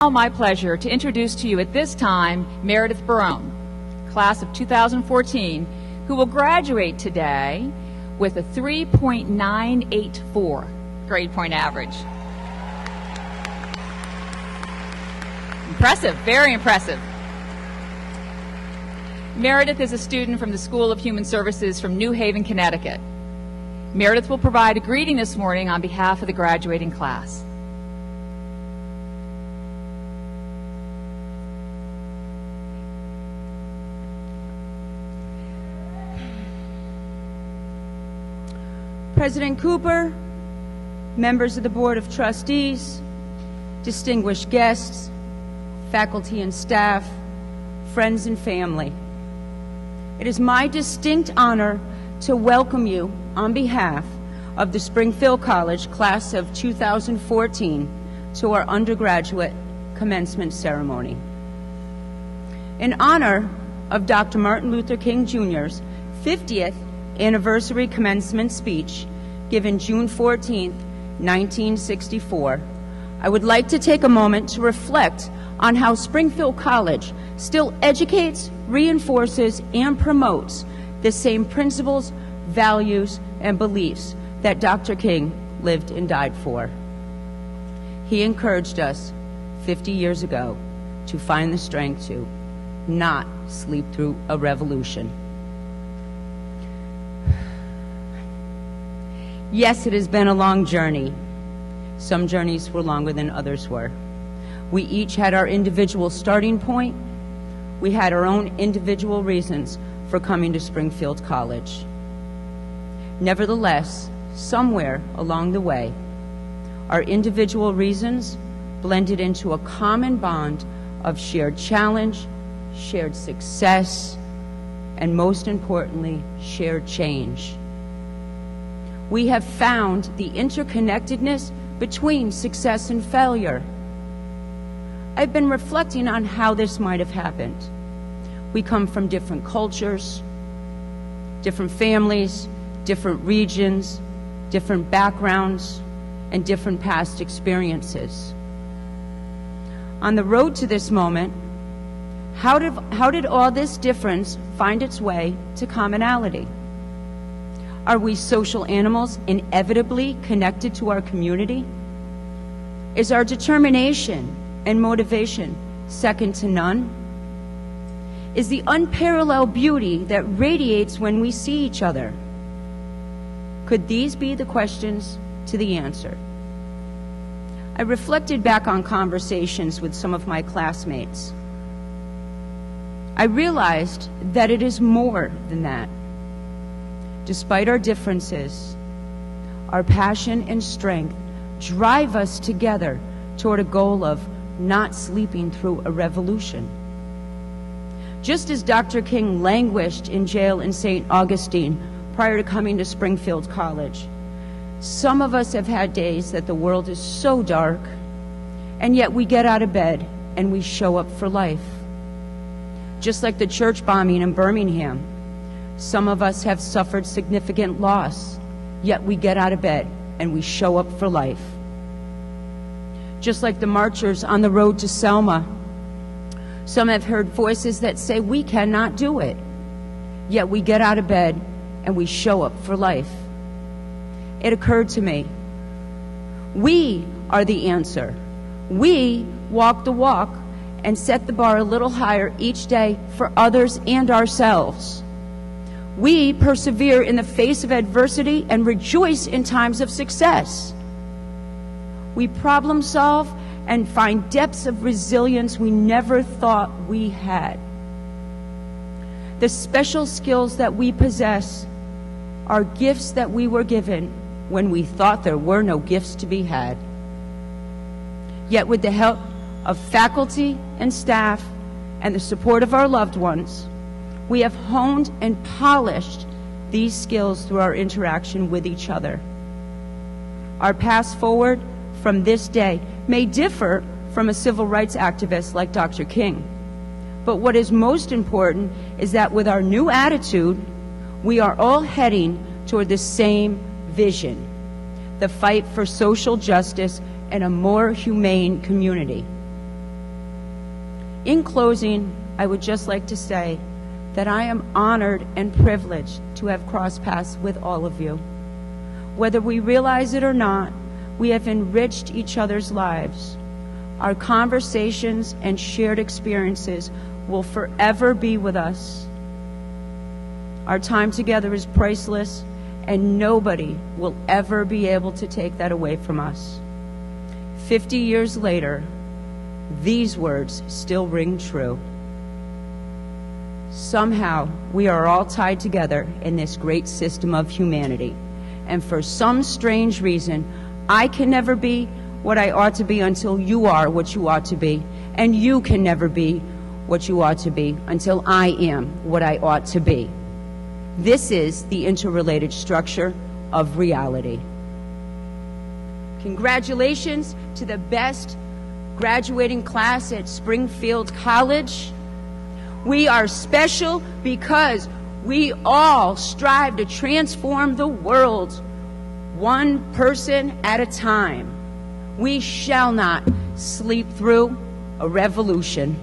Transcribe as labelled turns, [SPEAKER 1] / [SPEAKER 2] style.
[SPEAKER 1] My pleasure to introduce to you at this time Meredith Barone, class of 2014, who will graduate today with a 3.984 grade point average. Impressive, very impressive. Meredith is a student from the School of Human Services from New Haven, Connecticut. Meredith will provide a greeting this morning on behalf of the graduating class.
[SPEAKER 2] President Cooper, members of the Board of Trustees, distinguished guests, faculty and staff, friends and family. It is my distinct honor to welcome you on behalf of the Springfield College class of 2014 to our undergraduate commencement ceremony. In honor of Dr. Martin Luther King Jr.'s 50th anniversary commencement speech given June 14, 1964, I would like to take a moment to reflect on how Springfield College still educates, reinforces, and promotes the same principles, values, and beliefs that Dr. King lived and died for. He encouraged us 50 years ago to find the strength to not sleep through a revolution. Yes, it has been a long journey. Some journeys were longer than others were. We each had our individual starting point. We had our own individual reasons for coming to Springfield College. Nevertheless, somewhere along the way, our individual reasons blended into a common bond of shared challenge, shared success, and most importantly, shared change. We have found the interconnectedness between success and failure. I've been reflecting on how this might have happened. We come from different cultures, different families, different regions, different backgrounds, and different past experiences. On the road to this moment, how did all this difference find its way to commonality? Are we social animals inevitably connected to our community? Is our determination and motivation second to none? Is the unparalleled beauty that radiates when we see each other? Could these be the questions to the answer? I reflected back on conversations with some of my classmates. I realized that it is more than that. Despite our differences, our passion and strength drive us together toward a goal of not sleeping through a revolution. Just as Dr. King languished in jail in St. Augustine prior to coming to Springfield College, some of us have had days that the world is so dark, and yet we get out of bed and we show up for life. Just like the church bombing in Birmingham, some of us have suffered significant loss, yet we get out of bed and we show up for life. Just like the marchers on the road to Selma, some have heard voices that say we cannot do it, yet we get out of bed and we show up for life. It occurred to me, we are the answer. We walk the walk and set the bar a little higher each day for others and ourselves. We persevere in the face of adversity and rejoice in times of success. We problem solve and find depths of resilience we never thought we had. The special skills that we possess are gifts that we were given when we thought there were no gifts to be had. Yet with the help of faculty and staff and the support of our loved ones, we have honed and polished these skills through our interaction with each other. Our path forward from this day may differ from a civil rights activist like Dr. King, but what is most important is that with our new attitude, we are all heading toward the same vision, the fight for social justice and a more humane community. In closing, I would just like to say that I am honored and privileged to have crossed paths with all of you. Whether we realize it or not, we have enriched each other's lives. Our conversations and shared experiences will forever be with us. Our time together is priceless, and nobody will ever be able to take that away from us. 50 years later, these words still ring true. Somehow, we are all tied together in this great system of humanity. And for some strange reason, I can never be what I ought to be until you are what you ought to be. And you can never be what you ought to be until I am what I ought to be. This is the interrelated structure of reality. Congratulations to the best graduating class at Springfield College. We are special because we all strive to transform the world, one person at a time. We shall not sleep through a revolution.